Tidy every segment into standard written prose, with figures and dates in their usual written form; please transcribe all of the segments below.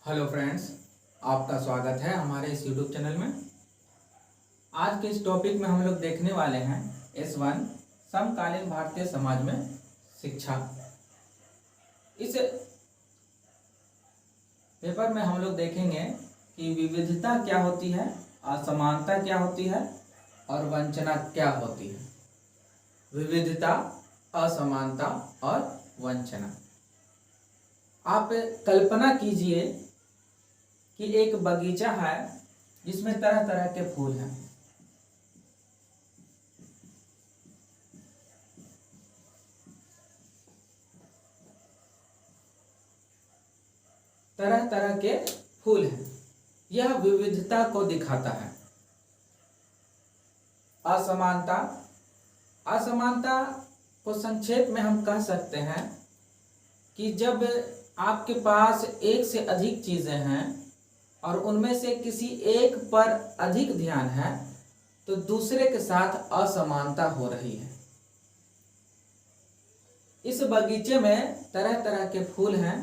Hello friends, आपका स्वागत है हमारे इस यूट्यूब चैनल में। आज के इस टॉपिक में हम लोग देखने वाले हैं S1 समकालीन भारतीय समाज में शिक्षा। इस पेपर में हम लोग देखेंगे कि विविधता क्या होती है, असमानता क्या होती है और वंचना क्या होती है। विविधता, असमानता और वंचना। आप कल्पना कीजिए कि एक बगीचा है जिसमें तरह तरह के फूल हैं। तरह तरह के फूल हैं। यह विविधता को दिखाता है। असमानता, असमानता को संक्षेप में हम कह सकते हैं कि जब आपके पास एक से अधिक चीजें हैं और उनमें से किसी एक पर अधिक ध्यान है तो दूसरे के साथ असमानता हो रही है। इस बगीचे में तरह तरह के फूल हैं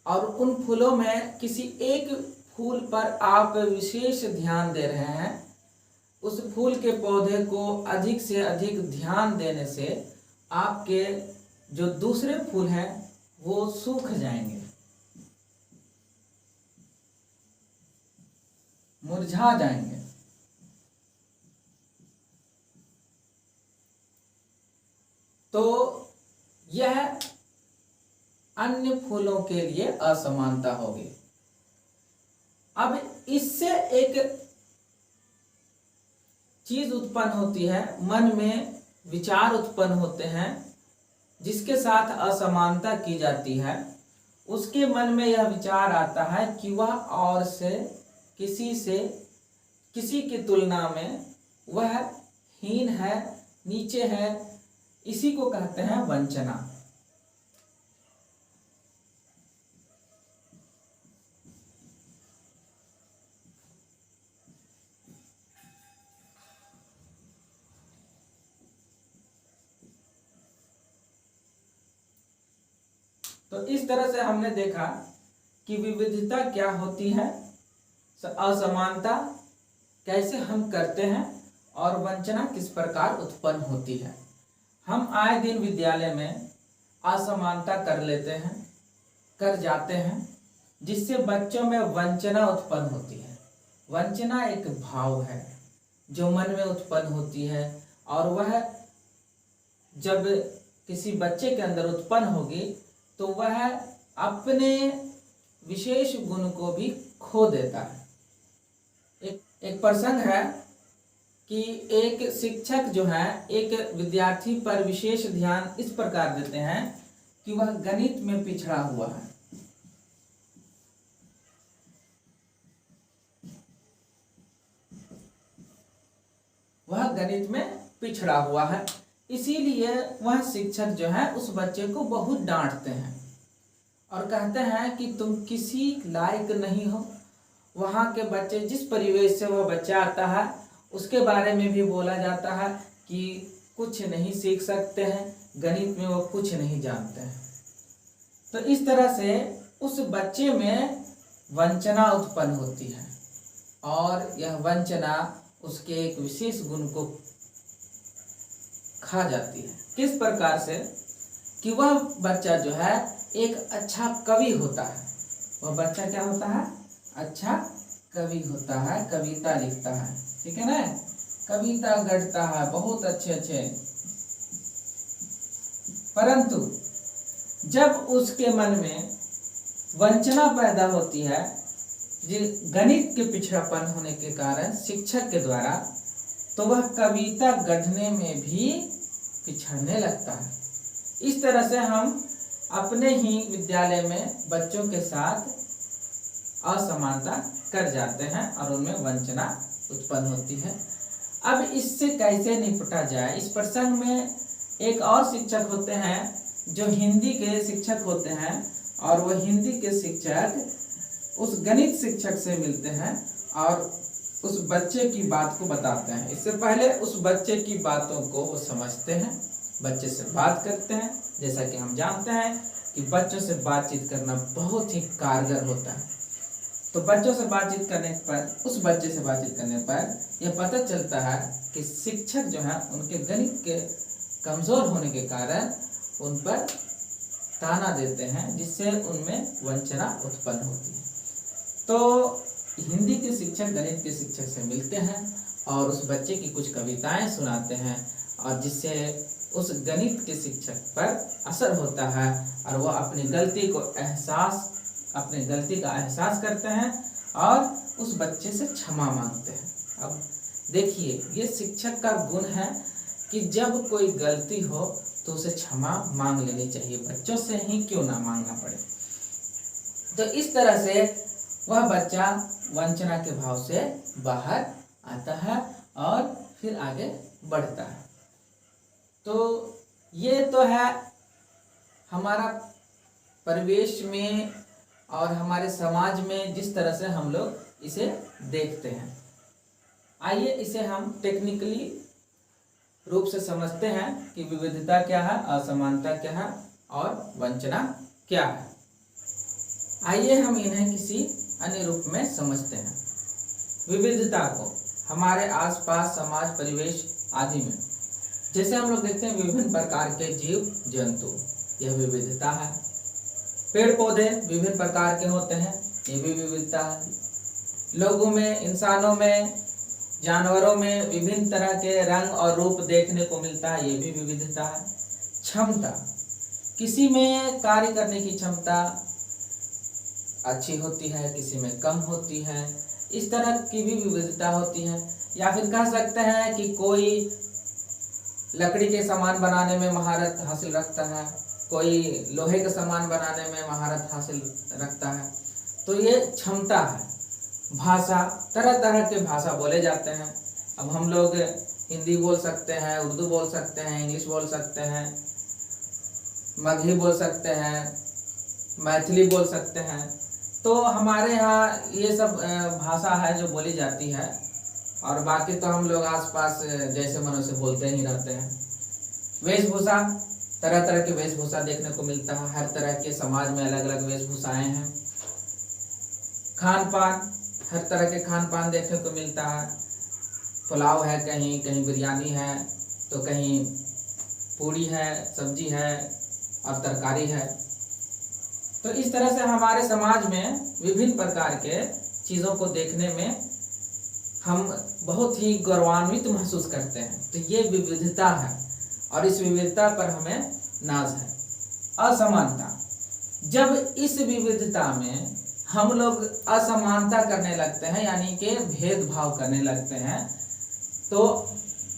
और उन फूलों में किसी एक फूल पर आप विशेष ध्यान दे रहे हैं। उस फूल के पौधे को अधिक से अधिक ध्यान देने से आपके जो दूसरे फूल हैं वो सूख जाएंगे, मुरझा जाएंगे। तो यह अन्य फूलों के लिए असमानता होगी। अब इससे एक चीज उत्पन्न होती है, मन में विचार उत्पन्न होते हैं। जिसके साथ असमानता की जाती है उसके मन में यह विचार आता है कि वह और से किसी की तुलना में वह हीन है, नीचे है। इसी को कहते हैं वंचना। तो इस तरह से हमने देखा कि विविधता क्या होती है, असमानता कैसे हम करते हैं और वंचना किस प्रकार उत्पन्न होती है। हम आए दिन विद्यालय में असमानता कर लेते हैं, कर जाते हैं, जिससे बच्चों में वंचना उत्पन्न होती है। वंचना एक भाव है जो मन में उत्पन्न होती है और वह जब किसी बच्चे के अंदर उत्पन्न होगी तो वह अपने विशेष गुण को भी खो देता है। एक प्रसंग है कि एक शिक्षक जो है एक विद्यार्थी पर विशेष ध्यान इस प्रकार देते हैं कि वह गणित में पिछड़ा हुआ है। वह गणित में पिछड़ा हुआ है, इसीलिए वह शिक्षक जो है उस बच्चे को बहुत डांटते हैं और कहते हैं कि तुम किसी लायक नहीं हो। वहाँ के बच्चे, जिस परिवेश से वह बच्चा आता है उसके बारे में भी बोला जाता है कि कुछ नहीं सीख सकते हैं, गणित में वो कुछ नहीं जानते हैं। तो इस तरह से उस बच्चे में वंचना उत्पन्न होती है और यह वंचना उसके एक विशेष गुण को खा जाती है। किस प्रकार से कि वह बच्चा जो है एक अच्छा कवि होता है। वह बच्चा क्या होता है? अच्छा कवि होता है, कविता लिखता है, ठीक है ना, कविता गढ़ता है, बहुत अच्छे अच्छे। परंतु जब उसके मन में वंचना पैदा होती है गणित के पिछड़ापन होने के कारण शिक्षक के द्वारा, तो वह कविता गढ़ने में भी पिछड़ने लगता है। इस तरह से हम अपने ही विद्यालय में बच्चों के साथ असमानता कर जाते हैं और उनमें वंचना उत्पन्न होती है। अब इससे कैसे निपटा जाए? इस प्रसंग में एक और शिक्षक होते हैं जो हिंदी के शिक्षक होते हैं और वह हिंदी के शिक्षक उस गणित शिक्षक से मिलते हैं और उस बच्चे की बात को बताते हैं। इससे पहले उस बच्चे की बातों को वो समझते हैं, बच्चे से बात करते हैं। जैसा कि हम जानते हैं कि बच्चों से बातचीत करना बहुत ही कारगर होता है। तो बच्चों से बातचीत करने पर, उस बच्चे से बातचीत करने पर यह पता चलता है कि शिक्षक जो है उनके गणित के कमजोर होने के कारण उन पर ताना देते हैं, जिससे उनमें वंचना उत्पन्न होती है। तो हिंदी के शिक्षक गणित के शिक्षक से मिलते हैं और उस बच्चे की कुछ कविताएं सुनाते हैं, और जिससे उस गणित के शिक्षक पर असर होता है और वह अपनी गलती का एहसास करते हैं और उस बच्चे से क्षमा मांगते हैं। अब देखिए, ये शिक्षक का गुण है कि जब कोई गलती हो तो उसे क्षमा मांग लेनी चाहिए, बच्चों से ही क्यों ना मांगना पड़े। तो इस तरह से वह बच्चा वंचना के भाव से बाहर आता है और फिर आगे बढ़ता है। तो ये तो है हमारा परिवेश में और हमारे समाज में जिस तरह से हम लोग इसे देखते हैं। आइए इसे हम टेक्निकली रूप से समझते हैं कि विविधता क्या है, असमानता क्या है और वंचना क्या है। आइए हम इन्हें किसी अन्य रूप में समझते हैं। विविधता को हमारे आसपास, समाज, परिवेश आदि में जैसे हम लोग देखते हैं विभिन्न प्रकार के जीव जंतु, यह विविधता है। पेड़ पौधे विभिन्न प्रकार के होते हैं, ये भी विविधता है। लोगों में, इंसानों में, जानवरों में विभिन्न तरह के रंग और रूप देखने को मिलता है, ये भी विविधता है। क्षमता, किसी में कार्य करने की क्षमता अच्छी होती है, किसी में कम होती है, इस तरह की भी विविधता होती है। या फिर कह सकते हैं कि कोई लकड़ी के सामान बनाने में महारत हासिल रखता है, कोई लोहे के सामान बनाने में महारत हासिल रखता है। तो ये क्षमता है। भाषा, तरह तरह के भाषा बोले जाते हैं। अब हम लोग हिंदी बोल सकते हैं, उर्दू बोल सकते हैं, इंग्लिश बोल सकते हैं, मगही बोल सकते हैं, मैथिली बोल सकते हैं। तो हमारे यहाँ ये सब भाषा है जो बोली जाती है, और बाकी तो हम लोग आसपास जैसे मनो से बोलते ही रहते हैं। वेशभूषा, तरह तरह के वेशभूषा देखने को मिलता है। हर तरह के समाज में अलग अलग वेशभूषाएं हैं। खान पान, हर तरह के खान पान देखने को मिलता है। पुलाव है, कहीं कहीं बिरयानी है, तो कहीं पूड़ी है, सब्जी है और तरकारी है। तो इस तरह से हमारे समाज में विभिन्न प्रकार के चीज़ों को देखने में हम बहुत ही गौरवान्वित महसूस करते हैं। तो ये विविधता है और इस विविधता पर हमें नाज है। असमानता, जब इस विविधता में हम लोग असमानता करने लगते हैं, यानी कि भेदभाव करने लगते हैं, तो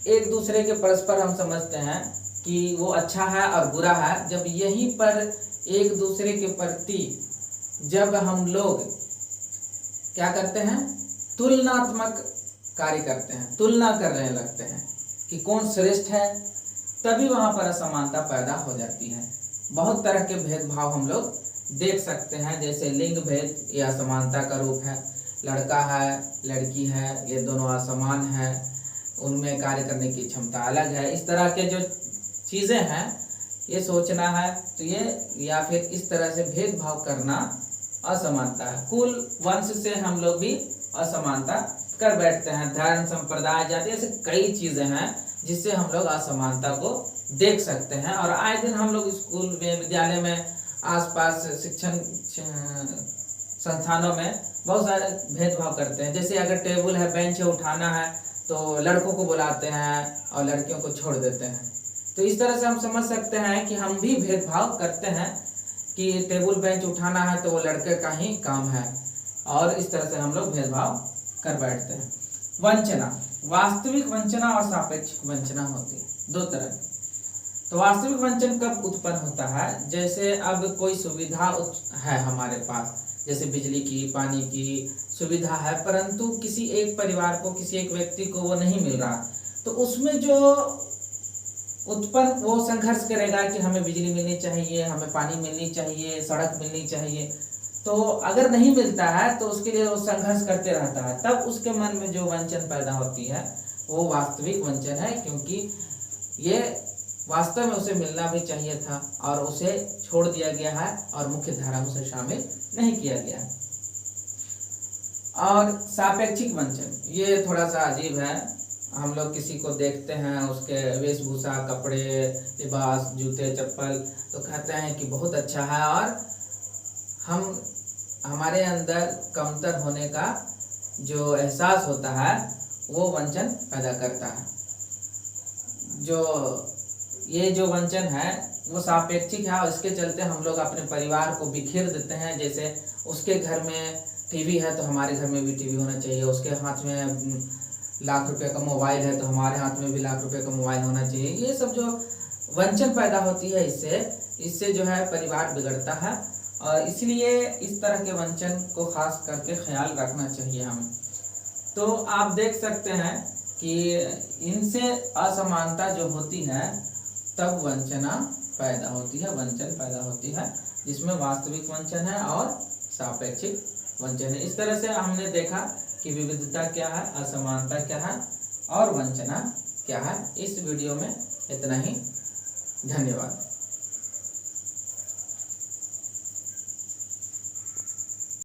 एक दूसरे के परस्पर हम समझते हैं कि वो अच्छा है और बुरा है। जब यहीं पर एक दूसरे के प्रति जब हम लोग क्या करते हैं, तुलनात्मक कार्य करते हैं, तुलना करने लगते हैं कि कौन श्रेष्ठ है, तभी वहां पर असमानता पैदा हो जाती है। बहुत तरह के भेदभाव हम लोग देख सकते हैं, जैसे लिंग भेद, ये असमानता का रूप है। लड़का है, लड़की है, ये दोनों असमान है, उनमें कार्य करने की क्षमता अलग है। इस तरह के जो चीज़ें हैं, ये सोचना है, तो ये या फिर इस तरह से भेदभाव करना असमानता है। कुल वंश से हम लोग भी असमानता कर बैठते हैं। धर्म, संप्रदाय, जाति, ऐसे कई चीज़ें हैं जिससे हम लोग असमानता को देख सकते हैं। और आए दिन हम लोग स्कूल में, विद्यालय में, आसपास शिक्षण संस्थानों में बहुत सारे भेदभाव करते हैं। जैसे अगर टेबल है, बेंच है, उठाना है, तो लड़कों को बुलाते हैं और लड़कियों को छोड़ देते हैं। तो इस तरह से हम समझ सकते हैं कि हम भी भेदभाव करते हैं कि टेबल बेंच उठाना है तो वो लड़के का ही काम है, और इस तरह से हम लोग भेदभाव कर बैठते हैं। वंचना, वास्तविक वंचना और सापेक्षिक वंचना होती है, दो तरह की। तो वास्तविक वंचन कब उत्पन्न होता है, जैसे अब कोई सुविधा है हमारे पास, जैसे बिजली की, पानी की सुविधा है, परंतु किसी एक परिवार को, किसी एक व्यक्ति को वो नहीं मिल रहा, तो उसमें जो उत्पन्न, वो संघर्ष करेगा कि हमें बिजली मिलनी चाहिए, हमें पानी मिलनी चाहिए, सड़क मिलनी चाहिए। तो अगर नहीं मिलता है तो उसके लिए वो संघर्ष करते रहता है। तब उसके मन में जो वंचन पैदा होती है वो वास्तविक वंचन है, क्योंकि ये वास्तव में उसे मिलना भी चाहिए था और उसे छोड़ दिया गया है और मुख्य धारा में उसे शामिल नहीं किया गया है। और सापेक्षिक वंचन, ये थोड़ा सा अजीब है। हम लोग किसी को देखते हैं, उसके वेशभूषा, कपड़े, लिबास, जूते, चप्पल, तो कहते हैं कि बहुत अच्छा है, और हमारे अंदर कमतर होने का जो एहसास होता है वो वंचन पैदा करता है। ये जो वंचन है वो सापेक्षिक है, और इसके चलते हम लोग अपने परिवार को बिखेर देते हैं। जैसे उसके घर में टीवी है तो हमारे घर में भी टीवी होना चाहिए, उसके हाथ में लाख रुपए का मोबाइल है तो हमारे हाथ में भी लाख रुपए का मोबाइल होना चाहिए। ये सब जो वंचन पैदा होती है, इससे जो है परिवार बिगड़ता है, और इसलिए इस तरह के वंचन को खास करके ख्याल रखना चाहिए हमें। तो आप देख सकते हैं कि इनसे असमानता जो होती है तब वंचन पैदा होती है, जिसमें वास्तविक वंचन है और सापेक्षिक वंचन है। इस तरह से हमने देखा कि विविधता क्या है, असमानता क्या है और वंचना क्या है। इस वीडियो में इतना ही। धन्यवाद।